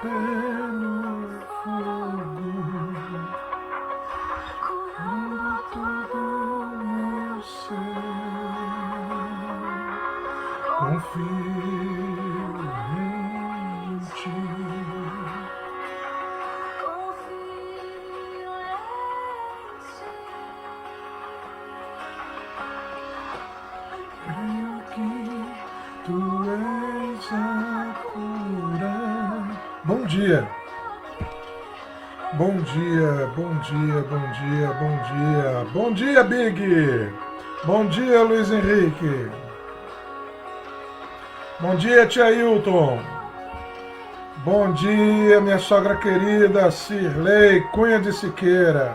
pelo fogo, curando todo meu ser. Confio em ti. Creio que tu és a cura. Bom dia. Bom dia, bom dia, bom dia, bom dia. Bom dia, Big. Bom dia, Luiz Henrique. Bom dia, tia Hilton. Bom dia, minha sogra querida, Cirlei Cunha de Siqueira.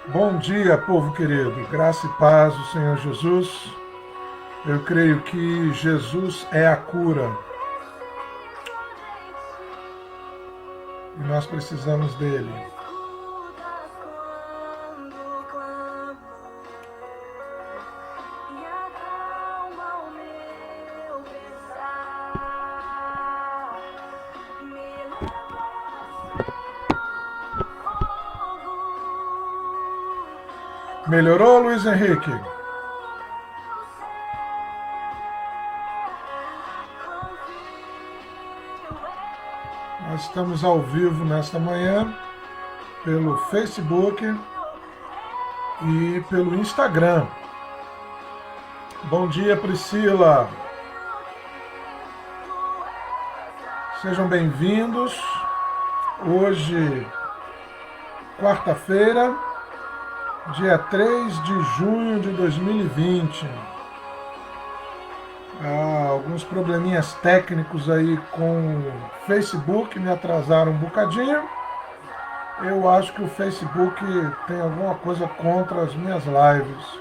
Bom dia, povo querido. Graça e paz do Senhor Jesus. Eu creio que Jesus é a cura. E nós precisamos dele. Melhorou, Luiz Henrique? Nós estamos ao vivo nesta manhã pelo Facebook e pelo Instagram. Bom dia, Priscila. Sejam bem-vindos. Hoje, quarta-feira, dia 3 de junho de 2020. Alguns probleminhas técnicos aí com o Facebook me atrasaram um bocadinho. Eu acho que o Facebook tem alguma coisa contra as minhas lives.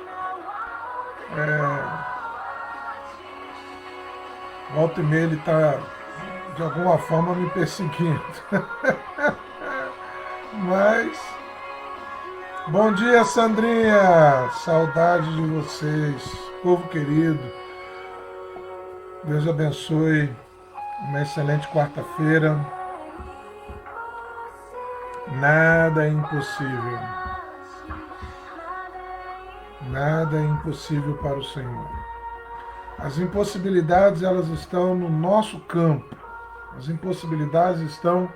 Volta e meia ele está de alguma forma me perseguindo. Mas bom dia, Sandrinha. Saudade de vocês, povo querido. Deus abençoe. Uma excelente quarta-feira. Nada é impossível. Nada é impossível para o Senhor. As impossibilidades, elas estão no nosso campo. As impossibilidades estão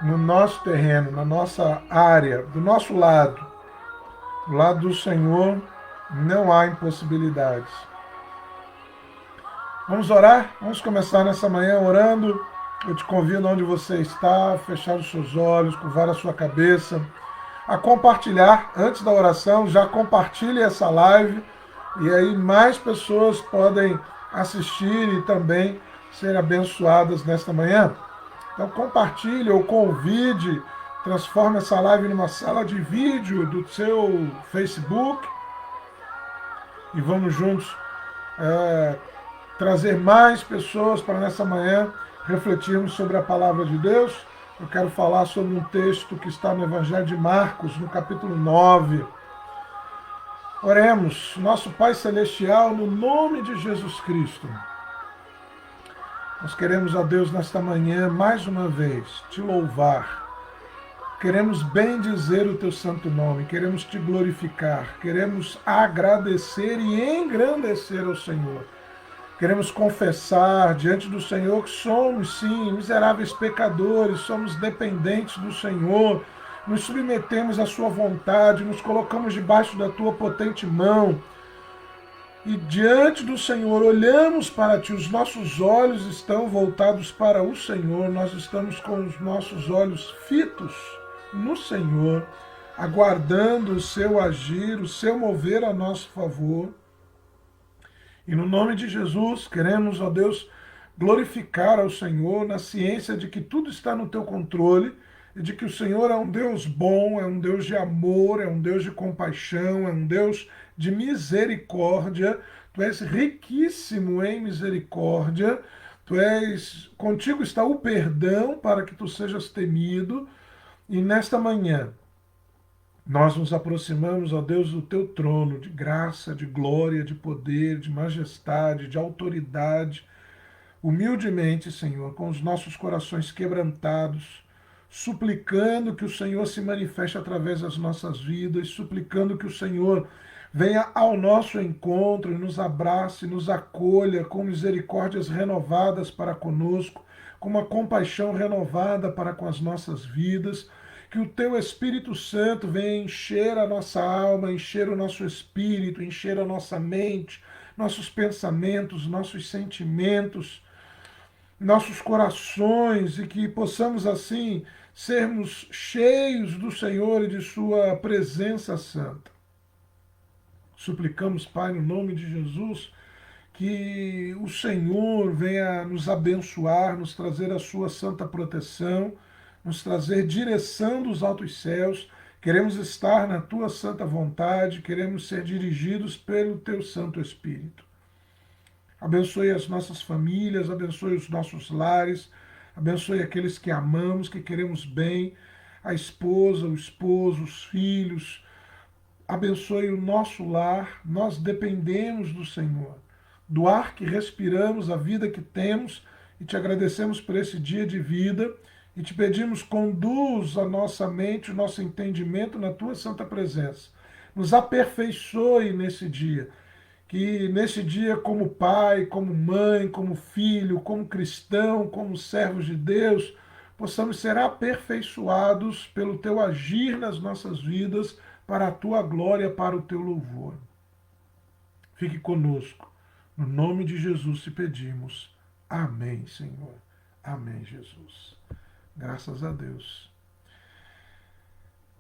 no nosso terreno, na nossa área, do nosso lado. Do lado do Senhor não há impossibilidades. Vamos orar? Vamos começar nessa manhã orando. Eu te convido onde você está, a fechar os seus olhos, curvar a sua cabeça, a compartilhar antes da oração. Já compartilhe essa live e aí mais pessoas podem assistir e também ser abençoadas nesta manhã. Então compartilhe ou convide, transforme essa live numa sala de vídeo do seu Facebook e vamos juntos trazer mais pessoas para nessa manhã refletirmos sobre a palavra de Deus. Eu quero falar sobre um texto que está no Evangelho de Marcos, no capítulo 9. Oremos. Nosso Pai Celestial, no nome de Jesus Cristo, nós queremos, ó Deus, nesta manhã, mais uma vez, te louvar. Queremos bendizer o teu santo nome, queremos te glorificar, queremos agradecer e engrandecer ao Senhor. Queremos confessar diante do Senhor que somos, sim, miseráveis pecadores, somos dependentes do Senhor, nos submetemos à sua vontade, nos colocamos debaixo da tua potente mão e diante do Senhor olhamos para ti, os nossos olhos estão voltados para o Senhor, nós estamos com os nossos olhos fitos no Senhor, aguardando o seu agir, o seu mover a nosso favor. E no nome de Jesus, queremos, ó Deus, glorificar ao Senhor na ciência de que tudo está no teu controle e de que o Senhor é um Deus bom, é um Deus de amor, é um Deus de compaixão, é um Deus de misericórdia. Tu és riquíssimo em misericórdia, contigo está o perdão para que tu sejas temido. E nesta manhã, nós nos aproximamos, ó Deus, do teu trono de graça, de glória, de poder, de majestade, de autoridade, humildemente, Senhor, com os nossos corações quebrantados, suplicando que o Senhor se manifeste através das nossas vidas, suplicando que o Senhor venha ao nosso encontro e nos abrace, nos acolha com misericórdias renovadas para conosco, com uma compaixão renovada para com as nossas vidas, que o Teu Espírito Santo venha encher a nossa alma, encher o nosso espírito, encher a nossa mente, nossos pensamentos, nossos sentimentos, nossos corações, e que possamos assim sermos cheios do Senhor e de Sua presença santa. Suplicamos, Pai, no nome de Jesus, que o Senhor venha nos abençoar, nos trazer a Sua santa proteção, nos trazer direção dos altos céus. Queremos estar na Tua santa vontade, queremos ser dirigidos pelo Teu Santo Espírito. Abençoe as nossas famílias, abençoe os nossos lares, abençoe aqueles que amamos, que queremos bem, a esposa, o esposo, os filhos. Abençoe o nosso lar. Nós dependemos do Senhor, do ar que respiramos, a vida que temos, e te agradecemos por esse dia de vida e te pedimos, conduz a nossa mente, o nosso entendimento na tua santa presença. Nos aperfeiçoe nesse dia, que nesse dia, como pai, como mãe, como filho, como cristão, como servos de Deus, possamos ser aperfeiçoados pelo teu agir nas nossas vidas, para a tua glória, para o teu louvor. Fique conosco. No nome de Jesus te pedimos. Amém, Senhor. Amém, Jesus. Graças a Deus.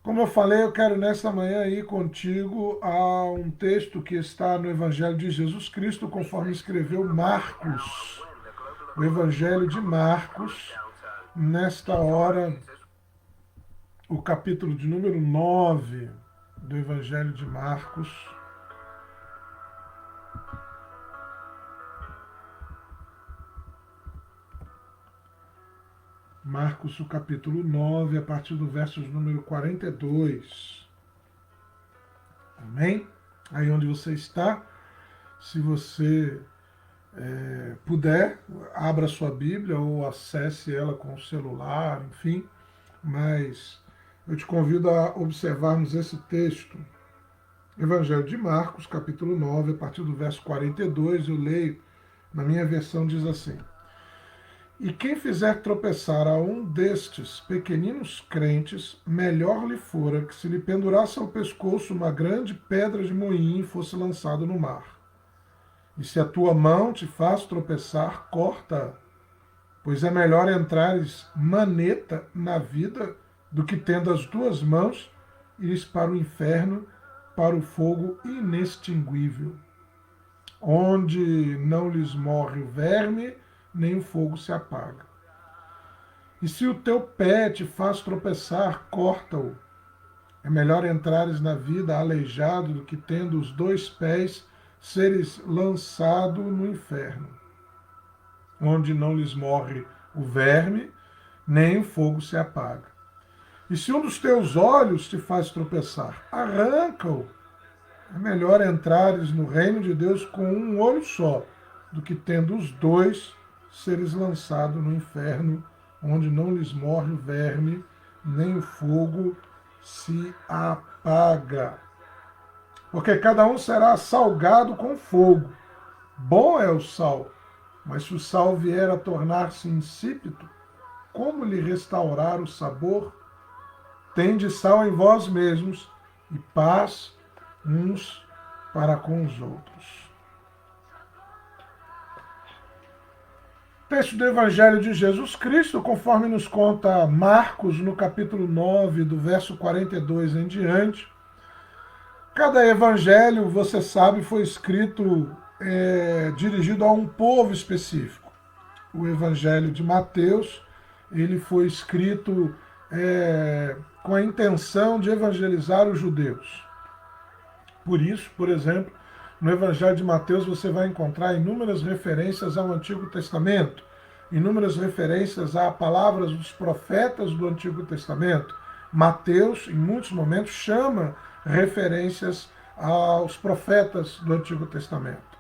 Como eu falei, eu quero nesta manhã ir contigo a um texto que está no Evangelho de Jesus Cristo, conforme escreveu Marcos. O Evangelho de Marcos, nesta hora, o capítulo de número 9 do Evangelho de Marcos. Marcos, o capítulo 9, a partir do verso de número 42. Amém? Aí onde você está, se você puder, abra sua Bíblia ou acesse ela com o celular, enfim, mas eu te convido a observarmos esse texto. Evangelho de Marcos, capítulo 9, a partir do verso 42, eu leio, na minha versão diz assim: E quem fizer tropeçar a um destes pequeninos crentes, melhor lhe fora que se lhe pendurasse ao pescoço uma grande pedra de moinho e fosse lançado no mar. E se a tua mão te faz tropeçar, corta-a, pois é melhor entrares maneta na vida do que, tendo as duas mãos, ires para o inferno, para o fogo inextinguível, onde não lhes morre o verme, nem o fogo se apaga. E se o teu pé te faz tropeçar, corta-o. É melhor entrares na vida aleijado do que, tendo os dois pés, seres lançado no inferno, onde não lhes morre o verme, nem o fogo se apaga. E se um dos teus olhos te faz tropeçar, arranca-o. É melhor entrares no reino de Deus com um olho só, do que, tendo os dois, seres lançados no inferno, onde não lhes morre o verme, nem o fogo se apaga. Porque cada um será salgado com fogo. Bom é o sal, mas se o sal vier a tornar-se insípido, como lhe restaurar o sabor? Tende sal em vós mesmos e paz uns para com os outros. Texto do Evangelho de Jesus Cristo, conforme nos conta Marcos, no capítulo 9, do verso 42 em diante. Cada evangelho, você sabe, foi escrito dirigido a um povo específico. O Evangelho de Mateus, ele foi escrito com a intenção de evangelizar os judeus. Por isso, por exemplo, no Evangelho de Mateus você vai encontrar inúmeras referências ao Antigo Testamento, inúmeras referências a palavras dos profetas do Antigo Testamento. Mateus, em muitos momentos, chama referências aos profetas do Antigo Testamento.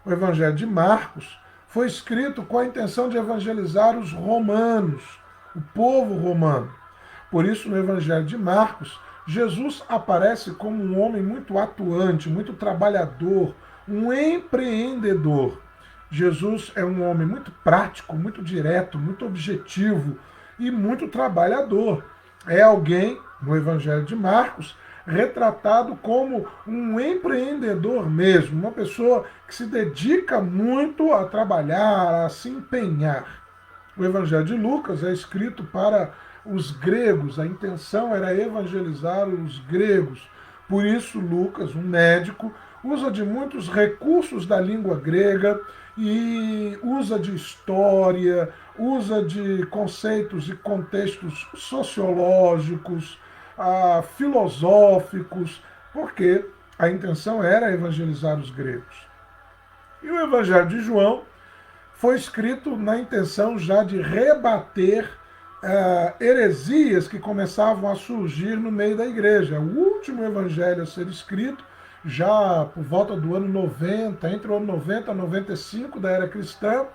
O Evangelho de Marcos foi escrito com a intenção de evangelizar os romanos, o povo romano. Por isso, no Evangelho de Marcos, Jesus aparece como um homem muito atuante, muito trabalhador, um empreendedor. Jesus é um homem muito prático, muito direto, muito objetivo e muito trabalhador. É alguém, no Evangelho de Marcos, retratado como um empreendedor mesmo, uma pessoa que se dedica muito a trabalhar, a se empenhar. O Evangelho de Lucas é escrito para os gregos, a intenção era evangelizar os gregos. Por isso, Lucas, um médico, usa de muitos recursos da língua grega e usa de história, usa de conceitos e contextos sociológicos, filosóficos, porque a intenção era evangelizar os gregos. E o Evangelho de João foi escrito na intenção já de rebater heresias que começavam a surgir no meio da igreja. O último evangelho a ser escrito, já por volta do ano 90, entre o ano 90 e 95 da era cristã,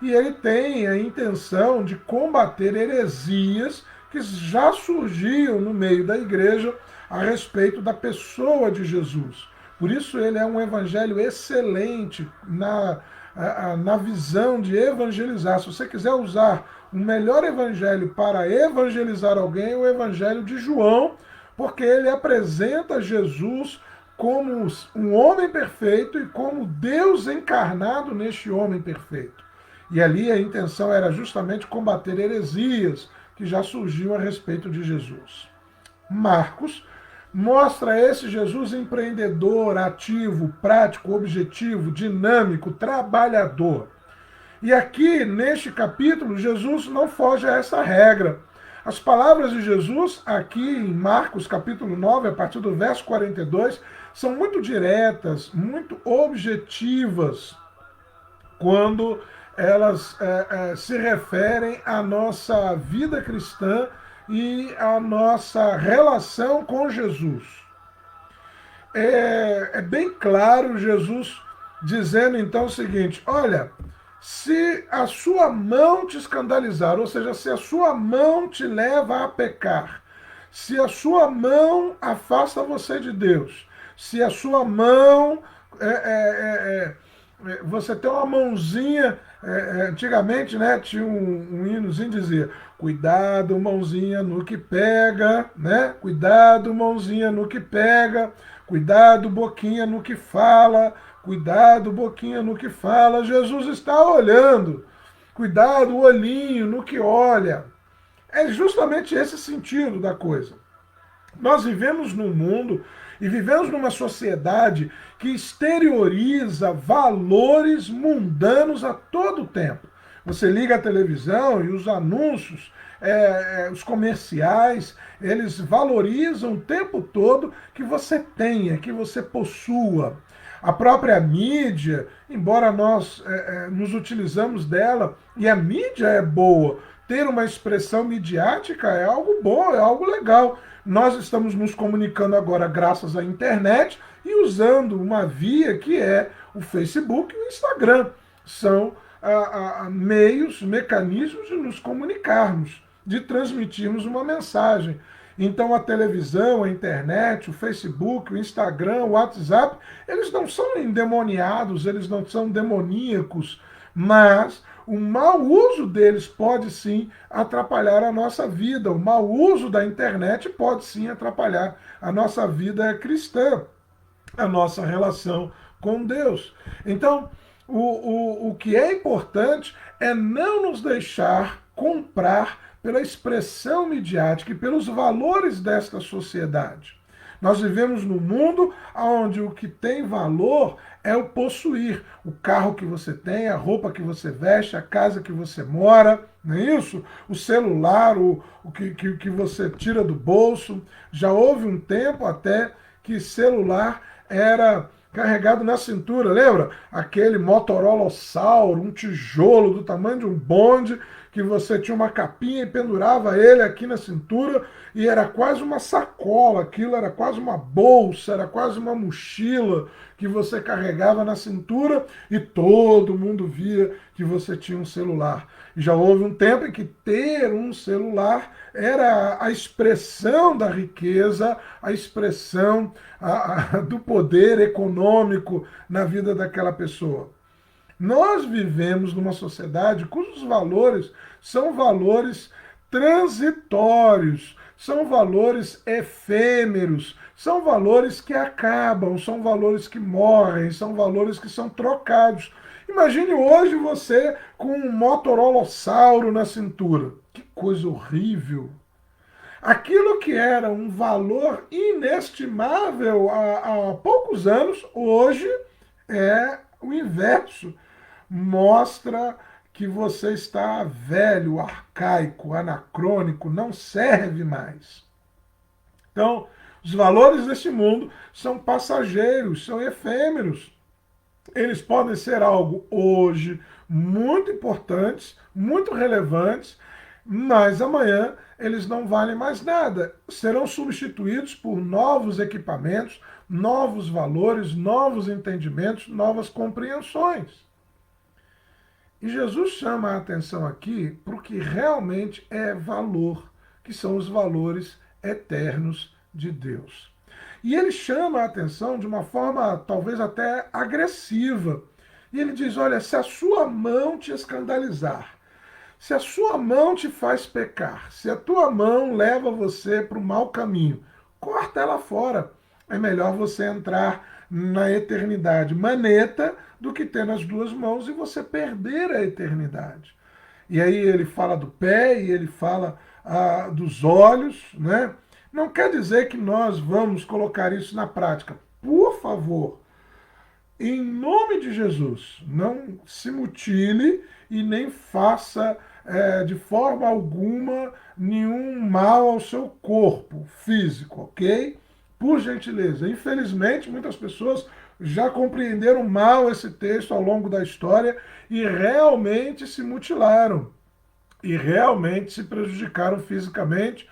e ele tem a intenção de combater heresias que já surgiam no meio da igreja a respeito da pessoa de Jesus. Por isso ele é um evangelho excelente na visão de evangelizar. Se você quiser usar o melhor evangelho para evangelizar alguém, é o Evangelho de João, porque ele apresenta Jesus como um homem perfeito e como Deus encarnado neste homem perfeito. E ali a intenção era justamente combater heresias que já surgiam a respeito de Jesus. Marcos mostra esse Jesus empreendedor, ativo, prático, objetivo, dinâmico, trabalhador. E aqui, neste capítulo, Jesus não foge a essa regra. As palavras de Jesus, aqui em Marcos, capítulo 9, a partir do verso 42, são muito diretas, muito objetivas, quando elas se referem à nossa vida cristã e à nossa relação com Jesus. É bem claro Jesus dizendo então o seguinte: olha, se a sua mão te escandalizar, ou seja, se a sua mão te leva a pecar, se a sua mão afasta você de Deus, se a sua mão você tem uma mãozinha, antigamente, né, tinha um hinozinho que dizia: cuidado, mãozinha, no que pega, né? Cuidado, mãozinha, no que pega, cuidado, boquinha, no que fala, cuidado, boquinha, no que fala. Jesus está olhando. Cuidado, olhinho, no que olha. É justamente esse sentido da coisa. Nós vivemos num mundo e vivemos numa sociedade que exterioriza valores mundanos a todo tempo. Você liga a televisão e os anúncios, os comerciais, eles valorizam o tempo todo que você tenha, que você possua. A própria mídia, embora nós nos utilizamos dela, e a mídia é boa, ter uma expressão midiática é algo bom, é algo legal. Nós estamos nos comunicando agora graças à internet e usando uma via que é o Facebook e o Instagram. São meios, mecanismos de nos comunicarmos, de transmitirmos uma mensagem. Então a televisão, a internet, o Facebook, o Instagram, o WhatsApp, eles não são endemoniados, eles não são demoníacos, mas o mau uso deles pode sim atrapalhar a nossa vida. O mau uso da internet pode sim atrapalhar a nossa vida cristã, a nossa relação com Deus. Então, o que é importante é não nos deixar comprar pela expressão midiática e pelos valores desta sociedade. Nós vivemos num mundo onde o que tem valor é o possuir. O carro que você tem, a roupa que você veste, a casa que você mora, não é isso? O celular, o que você tira do bolso. Já houve um tempo até que celular era carregado na cintura, lembra? Aquele Motorola Sauro, um tijolo do tamanho de um bonde, que você tinha uma capinha e pendurava ele aqui na cintura e era quase uma sacola, aquilo era quase uma bolsa, era quase uma mochila que você carregava na cintura e todo mundo via que você tinha um celular. E já houve um tempo em que ter um celular era a expressão da riqueza, a expressão do poder econômico na vida daquela pessoa. Nós vivemos numa sociedade cujos valores são valores transitórios, são valores efêmeros, são valores que acabam, são valores que morrem, são valores que são trocados. Imagine hoje você com um Motorola na cintura. Que coisa horrível! Aquilo que era um valor inestimável há poucos anos, hoje é o inverso. Mostra que você está velho, arcaico, anacrônico, não serve mais. Então, os valores deste mundo são passageiros, são efêmeros. Eles podem ser algo hoje muito importantes, muito relevantes, mas amanhã eles não valem mais nada. Serão substituídos por novos equipamentos, novos valores, novos entendimentos, novas compreensões. E Jesus chama a atenção aqui para o que realmente é valor, que são os valores eternos de Deus. E ele chama a atenção de uma forma talvez até agressiva. E ele diz: olha, se a sua mão te escandalizar, se a sua mão te faz pecar, se a tua mão leva você para o mau caminho, corta ela fora. É melhor você entrar na eternidade maneta do que ter nas duas mãos e você perder a eternidade. E aí ele fala do pé e ele fala dos olhos, né? Não quer dizer que nós vamos colocar isso na prática. Por favor, em nome de Jesus, não se mutile e nem faça de forma alguma nenhum mal ao seu corpo físico, ok? Por gentileza. Infelizmente, muitas pessoas já compreenderam mal esse texto ao longo da história e realmente se mutilaram. E realmente se prejudicaram fisicamente.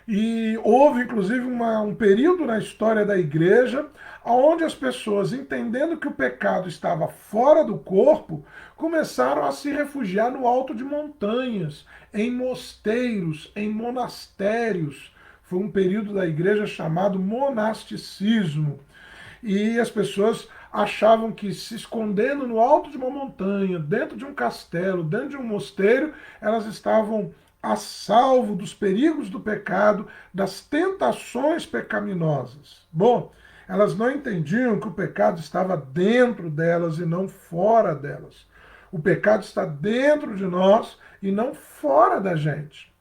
E houve, inclusive, um período na história da igreja onde as pessoas, entendendo que o pecado estava fora do corpo, começaram a se refugiar no alto de montanhas, em mosteiros, em monastérios. Foi um período da igreja chamado monasticismo. E as pessoas achavam que se escondendo no alto de uma montanha, dentro de um castelo, dentro de um mosteiro, elas estavam a salvo dos perigos do pecado, das tentações pecaminosas. Bom, elas não entendiam que o pecado estava dentro delas e não fora delas. O pecado está dentro de nós e não fora da gente.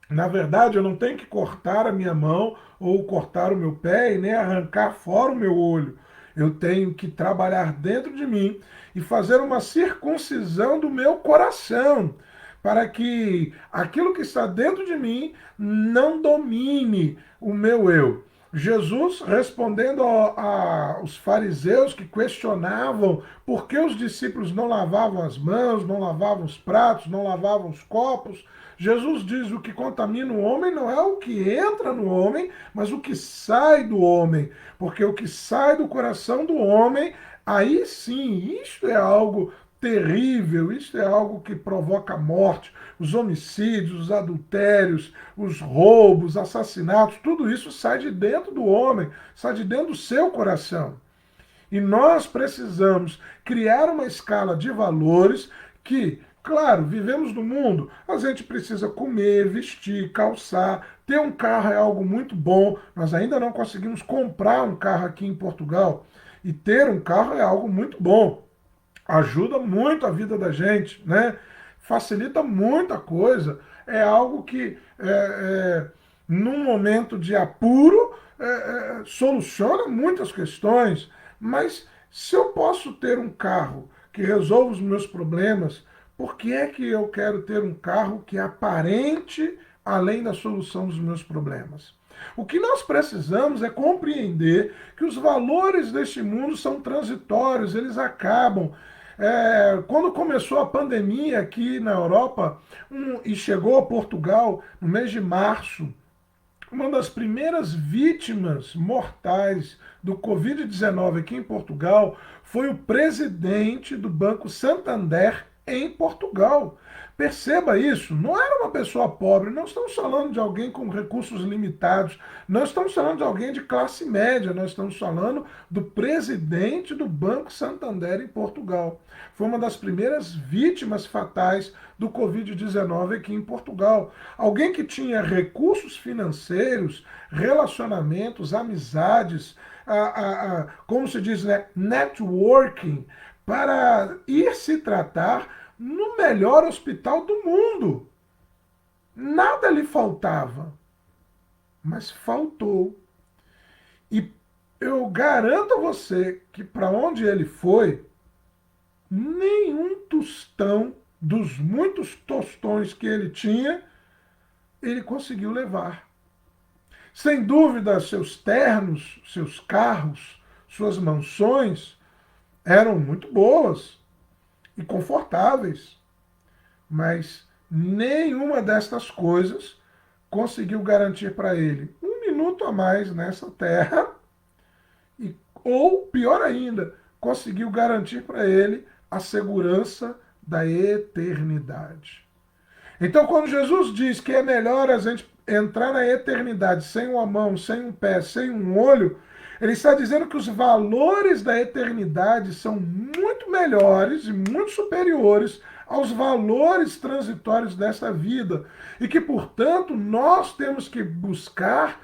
Na verdade, eu não tenho que cortar a minha mão ou cortar o meu pé e nem arrancar fora o meu olho. Eu tenho que trabalhar dentro de mim e fazer uma circuncisão do meu coração, para que aquilo que está dentro de mim não domine o meu eu. Jesus, respondendo aos fariseus que questionavam por que os discípulos não lavavam as mãos, não lavavam os pratos, não lavavam os copos, Jesus diz: o que contamina o homem não é o que entra no homem, mas o que sai do homem. Porque o que sai do coração do homem, aí sim, isto é algo terrível, isto é algo que provoca morte. Os homicídios, os adultérios, os roubos, assassinatos, tudo isso sai de dentro do homem, sai de dentro do seu coração. E nós precisamos criar uma escala de valores que, claro, vivemos no mundo, a gente precisa comer, vestir, calçar, ter um carro é algo muito bom. Nós ainda não conseguimos comprar um carro aqui em Portugal. E ter um carro é algo muito bom. Ajuda muito a vida da gente, né? Facilita muita coisa. É algo que, num momento de apuro, soluciona muitas questões. Mas se eu posso ter um carro que resolva os meus problemas, por que é que eu quero ter um carro que aparente além da solução dos meus problemas? O que nós precisamos é compreender que os valores deste mundo são transitórios, eles acabam. Quando começou a pandemia aqui na Europa e chegou a Portugal no mês de março, uma das primeiras vítimas mortais do Covid-19 aqui em Portugal foi o presidente do Banco Santander em Portugal. Perceba isso, não era uma pessoa pobre, não estamos falando de alguém com recursos limitados, não estamos falando de alguém de classe média, nós estamos falando do presidente do Banco Santander em Portugal. Foi uma das primeiras vítimas fatais do Covid-19 aqui em Portugal. Alguém que tinha recursos financeiros, relacionamentos, amizades, como se diz, né, networking, para ir se tratar no melhor hospital do mundo. Nada lhe faltava, mas faltou. E eu garanto a você que para onde ele foi, nenhum tostão dos muitos tostões que ele tinha, ele conseguiu levar. Sem dúvida, seus ternos, seus carros, suas mansões eram muito boas e confortáveis, mas nenhuma destas coisas conseguiu garantir para ele um minuto a mais nessa terra, ou, pior ainda, conseguiu garantir para ele a segurança da eternidade. Então, quando Jesus diz que é melhor a gente entrar na eternidade sem uma mão, sem um pé, sem um olho, ele está dizendo que os valores da eternidade são muito melhores e muito superiores aos valores transitórios dessa vida. E que, portanto, nós temos que buscar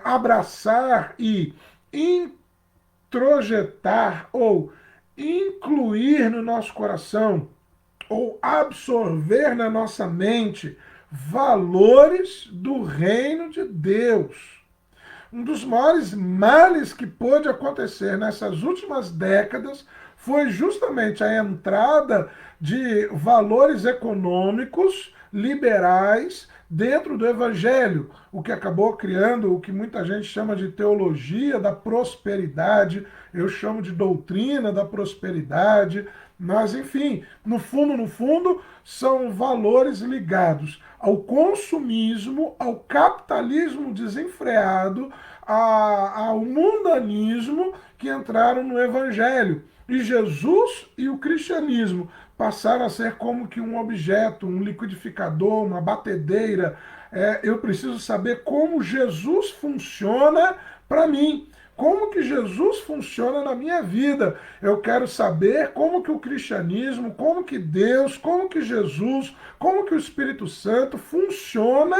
abraçar e introjetar ou incluir no nosso coração ou absorver na nossa mente valores do reino de Deus. Um dos maiores males que pôde acontecer nessas últimas décadas foi justamente a entrada de valores econômicos liberais dentro do evangelho, o que acabou criando o que muita gente chama de teologia da prosperidade, eu chamo de doutrina da prosperidade, mas enfim, no fundo, são valores ligados ao consumismo, ao capitalismo desenfreado, ao mundanismo que entraram no evangelho. E Jesus e o cristianismo passaram a ser como que um objeto, um liquidificador, uma batedeira. Eu preciso saber como Jesus funciona para mim. Como que Jesus funciona na minha vida? Eu quero saber como que o cristianismo, como que Deus, como que Jesus, como que o Espírito Santo funciona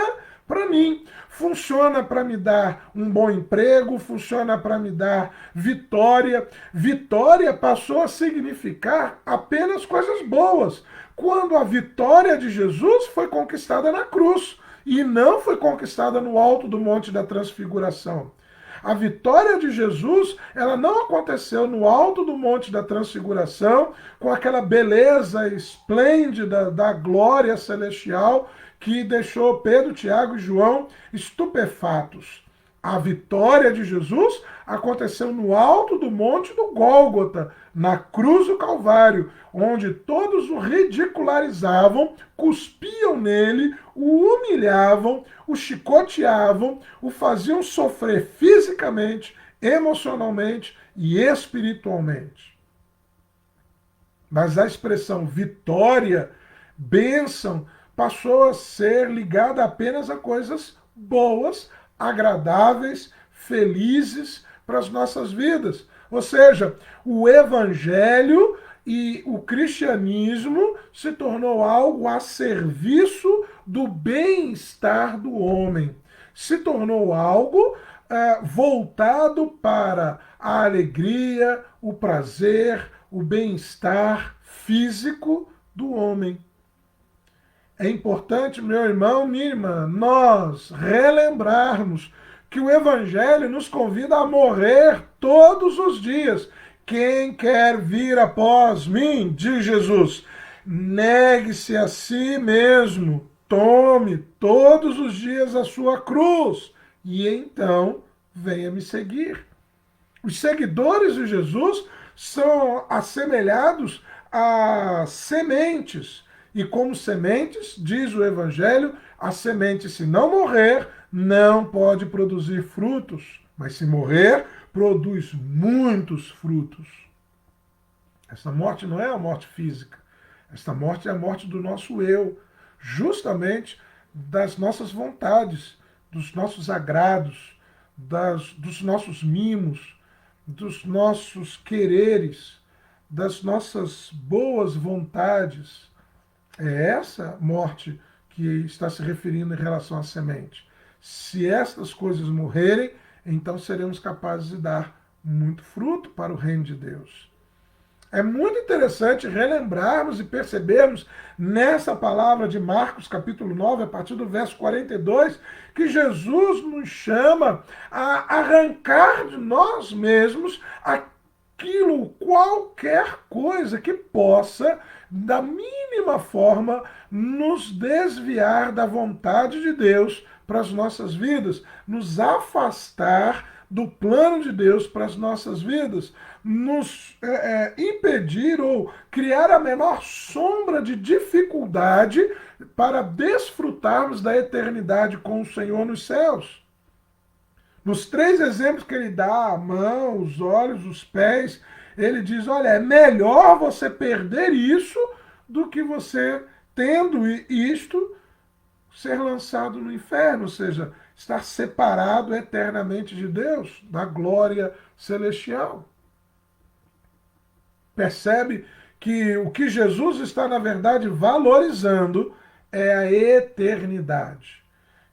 para mim. Funciona para me dar um bom emprego, funciona para me dar vitória. Vitória passou a significar apenas coisas boas, quando a vitória de Jesus foi conquistada na cruz e não foi conquistada no alto do Monte da Transfiguração. A vitória de Jesus, ela não aconteceu no alto do Monte da Transfiguração, com aquela beleza esplêndida da glória celestial que deixou Pedro, Tiago e João estupefatos. A vitória de Jesus aconteceu no alto do Monte do Gólgota, na cruz do Calvário, onde todos o ridicularizavam, cuspiam nele, o humilhavam, o chicoteavam, o faziam sofrer fisicamente, emocionalmente e espiritualmente. Mas a expressão vitória, bênção, passou a ser ligada apenas a coisas boas, agradáveis, felizes para as nossas vidas. Ou seja, o evangelho e o cristianismo se tornou algo a serviço do bem-estar do homem. Se tornou algo voltado para a alegria, o prazer, o bem-estar físico do homem. É importante, meu irmão, minha irmã, nós relembrarmos que o Evangelho nos convida a morrer todos os dias. Quem quer vir após mim, diz Jesus, negue-se a si mesmo, tome todos os dias a sua cruz e então venha me seguir. Os seguidores de Jesus são assemelhados a sementes. E como sementes, diz o Evangelho, a semente, se não morrer, não pode produzir frutos. Mas se morrer, produz muitos frutos. Essa morte não é a morte física. Esta morte é a morte do nosso eu, justamente das nossas vontades, dos nossos agrados, dos nossos mimos, dos nossos quereres, das nossas boas vontades. É essa morte que está se referindo em relação à semente. Se estas coisas morrerem, então seremos capazes de dar muito fruto para o reino de Deus. É muito interessante relembrarmos e percebermos nessa palavra de Marcos, capítulo 9, a partir do verso 42, que Jesus nos chama a arrancar de nós mesmos aquilo, qualquer coisa que possa, da mínima forma, nos desviar da vontade de Deus para as nossas vidas, nos afastar do plano de Deus para as nossas vidas, nos impedir ou criar a menor sombra de dificuldade para desfrutarmos da eternidade com o Senhor nos céus. Nos 3 exemplos que ele dá, a mão, os olhos, os pés, ele diz, olha, é melhor você perder isso do que você, tendo isto, ser lançado no inferno, ou seja, estar separado eternamente de Deus, da glória celestial. Percebe que o que Jesus está, na verdade, valorizando é a eternidade.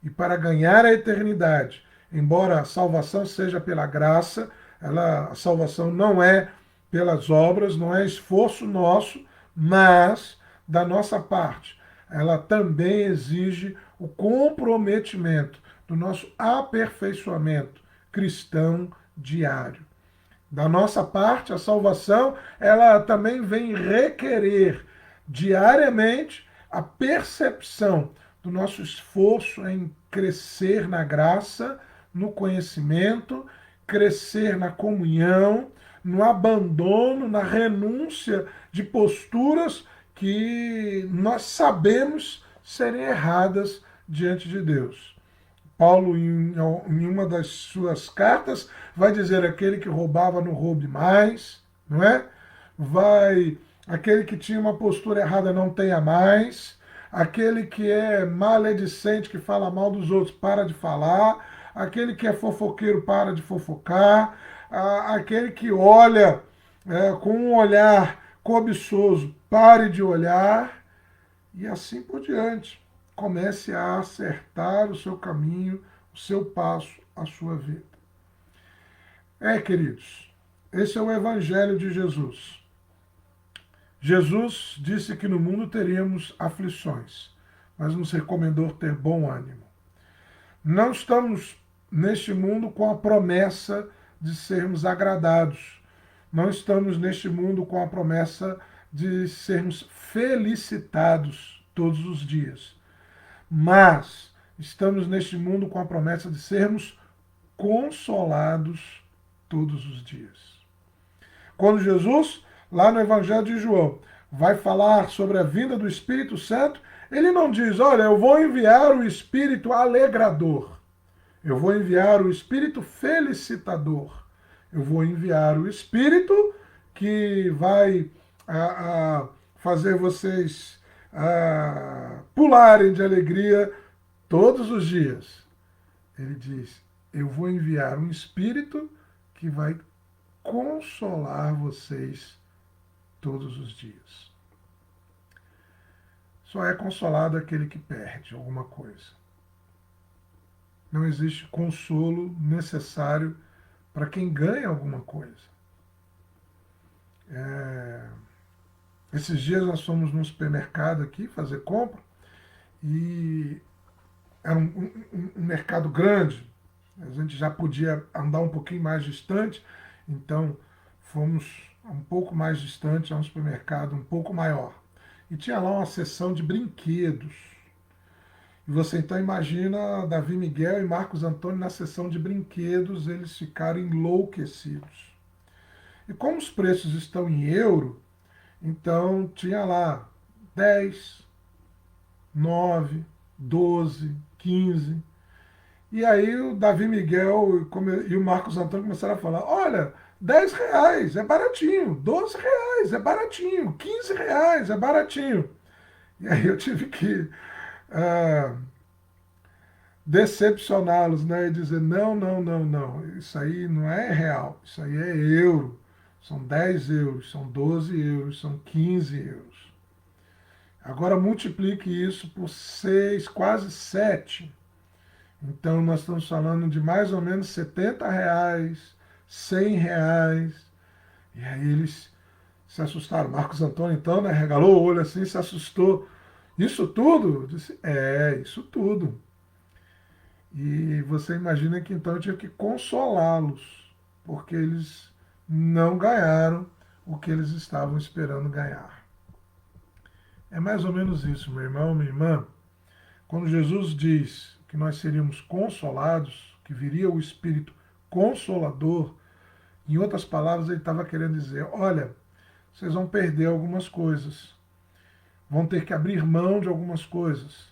E para ganhar a eternidade, embora a salvação seja pela graça, a salvação não é pelas obras, não é esforço nosso, mas da nossa parte, ela também exige o comprometimento do nosso aperfeiçoamento cristão diário. Da nossa parte, a salvação, ela também vem requerer diariamente a percepção do nosso esforço em crescer na graça, no conhecimento, crescer na comunhão, no abandono, na renúncia de posturas que nós sabemos serem erradas diante de Deus. Paulo, em uma das suas cartas, vai dizer aquele que roubava não roube mais, não é? Aquele que tinha uma postura errada não tenha mais, aquele que é maledicente, que fala mal dos outros, para de falar, aquele que é fofoqueiro, para de fofocar, aquele que olha com um olhar cobiçoso, pare de olhar, e assim por diante. Comece a acertar o seu caminho, o seu passo, a sua vida. Queridos, esse é o Evangelho de Jesus. Jesus disse que no mundo teríamos aflições, mas nos recomendou ter bom ânimo. Não estamos neste mundo com a promessa de sermos agradados. Não estamos neste mundo com a promessa de sermos felicitados todos os dias. Mas estamos neste mundo com a promessa de sermos consolados todos os dias. Quando Jesus, lá no Evangelho de João, vai falar sobre a vinda do Espírito Santo, ele não diz, olha, eu vou enviar o Espírito alegrador, eu vou enviar o Espírito felicitador, eu vou enviar o Espírito que vai fazer vocês pularem de alegria todos os dias. Ele diz, eu vou enviar um Espírito que vai consolar vocês todos os dias. Só é consolado aquele que perde alguma coisa. Não existe consolo necessário para quem ganha alguma coisa. Esses dias nós fomos num supermercado aqui fazer compra e era um mercado grande, a gente já podia andar um pouquinho mais distante, então fomos um pouco mais distante a um supermercado um pouco maior. E tinha lá uma seção de brinquedos. E você então imagina Davi Miguel e Marcos Antônio na seção de brinquedos, eles ficaram enlouquecidos. E como os preços estão em euro, Então tinha lá 10, 9, 12, 15. E aí o Davi Miguel e o Marcos Antônio começaram a falar: olha, R$ 10 é baratinho, R$ 12 é baratinho, R$ 15 é baratinho. E aí eu tive que ah, decepcioná-los, né? E dizer: não, não, não, não, isso aí não é real, isso aí é euro. São 10 euros, são 12 euros, são 15 euros. Agora multiplique isso por 6, quase 7. Então nós estamos falando de mais ou menos R$ 70, R$ 100. E aí eles se assustaram. Marcos Antônio, então, né, regalou o olho assim, se assustou. Isso tudo? Eu disse, isso tudo. E você imagina que então eu tive que consolá-los, porque eles não ganharam o que eles estavam esperando ganhar. É mais ou menos isso, meu irmão, minha irmã. Quando Jesus diz que nós seríamos consolados, que viria o Espírito Consolador, em outras palavras, ele estava querendo dizer: olha, vocês vão perder algumas coisas, vão ter que abrir mão de algumas coisas,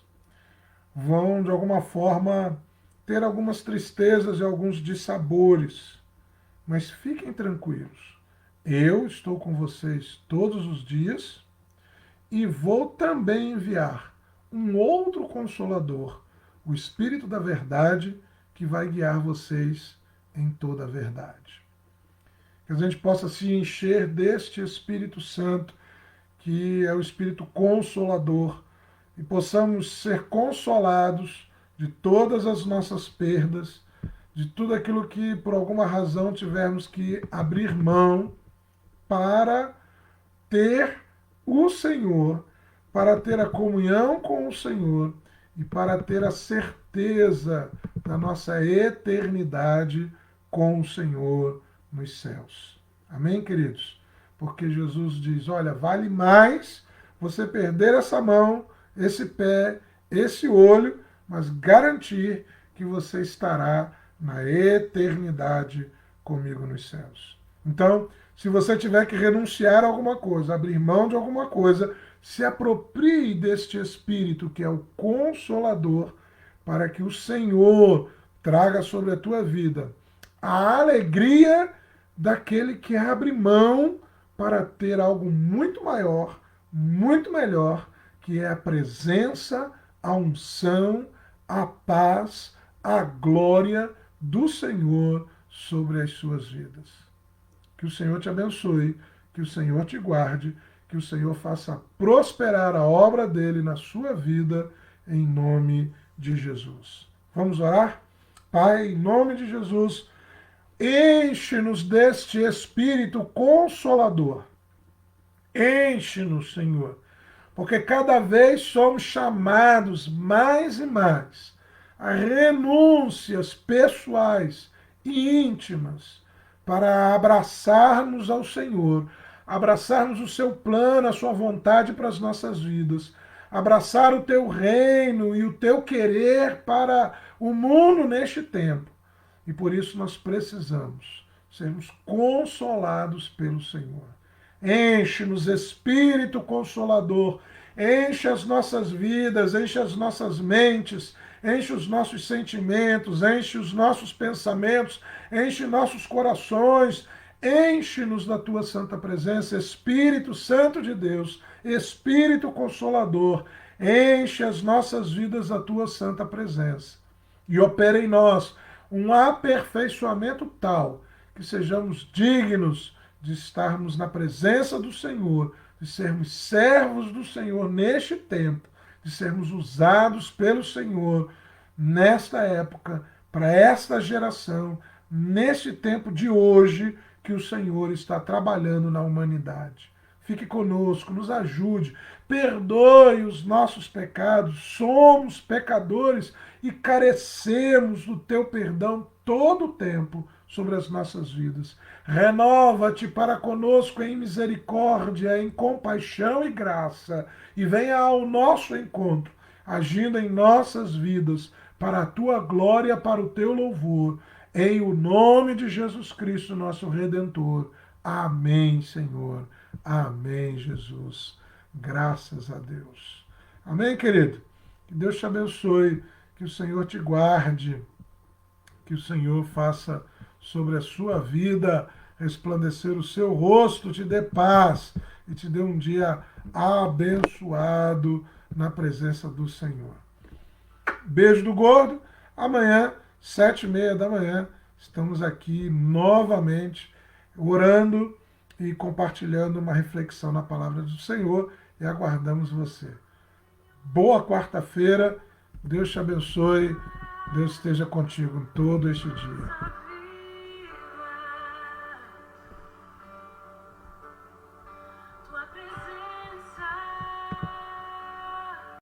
vão, de alguma forma, ter algumas tristezas e alguns dissabores, mas fiquem tranquilos. Eu estou com vocês todos os dias e vou também enviar um outro consolador, o Espírito da Verdade, que vai guiar vocês em toda a verdade. Que a gente possa se encher deste Espírito Santo, que é o Espírito Consolador, e possamos ser consolados de todas as nossas perdas, de tudo aquilo que por alguma razão tivermos que abrir mão para ter o Senhor, para ter a comunhão com o Senhor e para ter a certeza da nossa eternidade com o Senhor nos céus. Amém, queridos? Porque Jesus diz: olha, vale mais você perder essa mão, esse pé, esse olho, mas garantir que você estará na eternidade comigo nos céus. Então, se você tiver que renunciar a alguma coisa, abrir mão de alguma coisa, se aproprie deste Espírito que é o Consolador, para que o Senhor traga sobre a tua vida a alegria daquele que abre mão para ter algo muito maior, muito melhor, que é a presença, a unção, a paz, a glória do Senhor sobre as suas vidas. Que o Senhor te abençoe, que o Senhor te guarde, que o Senhor faça prosperar a obra dele na sua vida, em nome de Jesus. Vamos orar? Pai, em nome de Jesus, enche-nos deste Espírito Consolador. Enche-nos, Senhor, porque cada vez somos chamados mais e mais a renúncias pessoais e íntimas para abraçarmos ao Senhor, abraçarmos o seu plano, a sua vontade para as nossas vidas, abraçar o teu reino e o teu querer para o mundo neste tempo. E por isso nós precisamos sermos consolados pelo Senhor. Enche-nos, Espírito Consolador, enche as nossas vidas, enche as nossas mentes, enche os nossos sentimentos, enche os nossos pensamentos, enche nossos corações, enche-nos da tua santa presença, Espírito Santo de Deus, Espírito Consolador, enche as nossas vidas da tua santa presença e opera em nós um aperfeiçoamento tal que sejamos dignos de estarmos na presença do Senhor, de sermos servos do Senhor neste tempo, de sermos usados pelo Senhor nesta época, para esta geração, neste tempo de hoje que o Senhor está trabalhando na humanidade. Fique conosco, nos ajude, perdoe os nossos pecados. Somos pecadores e carecemos do teu perdão todo o tempo sobre as nossas vidas. Renova-te para conosco em misericórdia, em compaixão e graça, e venha ao nosso encontro, agindo em nossas vidas, para a tua glória, para o teu louvor, em o nome de Jesus Cristo, nosso Redentor. Amém, Senhor. Amém, Jesus. Graças a Deus. Amém, querido? Que Deus te abençoe, que o Senhor te guarde, que o Senhor faça sobre a sua vida resplandecer o seu rosto, te dê paz e te dê um dia abençoado na presença do Senhor. Beijo do gordo. Amanhã, 7h30 da manhã, estamos aqui novamente orando e compartilhando uma reflexão na palavra do Senhor e aguardamos você. Boa quarta-feira, Deus te abençoe, Deus esteja contigo em todo este dia. Tua presença